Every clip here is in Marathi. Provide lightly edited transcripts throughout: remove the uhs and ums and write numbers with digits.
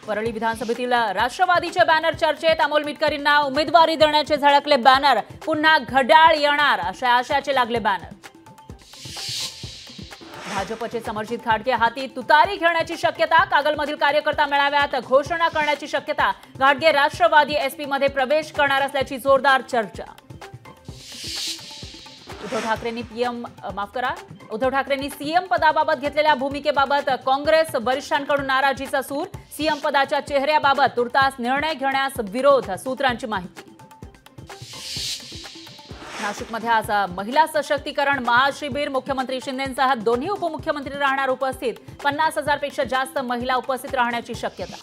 परळी विधानसभेतील राष्ट्रवादीचे बॅनर चर्चेत। अमोल मिटकरींना उमेदवारी देण्याचे झळकले बॅनर। पुन्हा घड्याळ येणार अशा आशाचे लागले बॅनर। भाजपचे समर्जित घाटगे हाती तुतारी घेण्याची शक्यता। कागलमधील कार्यकर्ता मेळाव्यात घोषणा करण्याची शक्यता। घाटगे राष्ट्रवादी एसपी मध्ये प्रवेश करणार असल्याची जोरदार चर्चा। उद्धव ठाकरेंनी सीएम पदाबाबत घेतलेल्या भूमिकेबाबत काँग्रेस वरिष्ठांकडून नाराजीचा सूर। सीएम पदाच्या चेहऱ्याबाबत तुर्तास निर्णय घेण्यास विरोध, सूत्रांची माहिती। नाशिकमध्ये आज महिला सशक्तीकरण महाशिबिर। मुख्यमंत्री शिंदेंसह दोन्ही उपमुख्यमंत्री राहणार उपस्थित। 50,000 पेक्षा जास्त महिला उपस्थित राहण्याची शक्यता।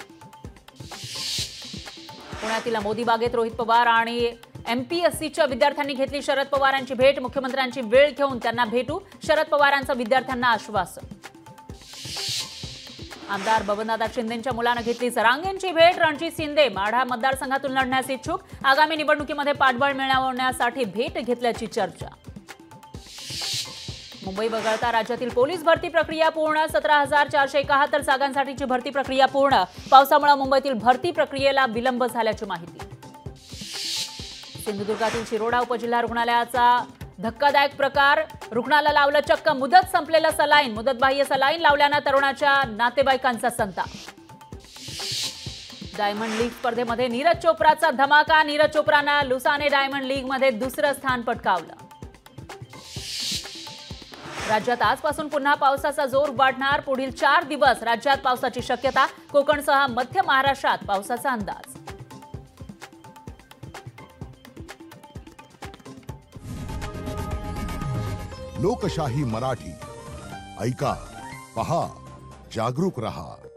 पुण्यातील मोदी बागेत रोहित पवार आणि एमपीएससीच्या विद्यार्थ्यांनी घेतली शरद पवारांची भेट। मुख्यमंत्र्यांची वेळ घेऊन त्यांना भेटू, शरद पवारांचं विद्यार्थ्यांना आश्वासन। आमदार बबनदादा शिंदेंच्या मुलानं घेतली सरांगेंची भेट। रणजित शिंदे माढा मतदारसंघातून लढण्यास इच्छुक। आगामी निवडणुकीमध्ये पाठबळ मिळवण्यासाठी भेट घेतल्याची चर्चा। मुंबई वगळता राज्यातील पोलीस भरती प्रक्रिया पूर्ण। 17,471 जागांसाठीची भरती प्रक्रिया पूर्ण। पावसामुळे मुंबईतील भरती प्रक्रियेला विलंब झाल्याची माहिती। सिंधुदुर्गातील शिरोडा उपजिल्हा रुग्णालयाचा धक्कादायक प्रकार। रुग्णाला लावलं चक्क मुदत संपलेलं सलाईन। मुदतबाह्य सलाईन लावल्यानं तरुणाच्या नातेवाईकांचा संताप। डायमंड लीग स्पर्धेमध्ये नीरज चोप्राचा धमाका। नीरज चोप्रानं लुसाने डायमंड लीगमध्ये दुसरं स्थान पटकावलं। राज्यात आजपासून पुन्हा पावसाचा जोर वाढणार। पुढील 4 दिवस राज्यात पावसाची शक्यता। कोकणसह मध्य महाराष्ट्रात पावसाचा अंदाज। लोकशाही मराठी ऐका, पहा, जागरूक रहा।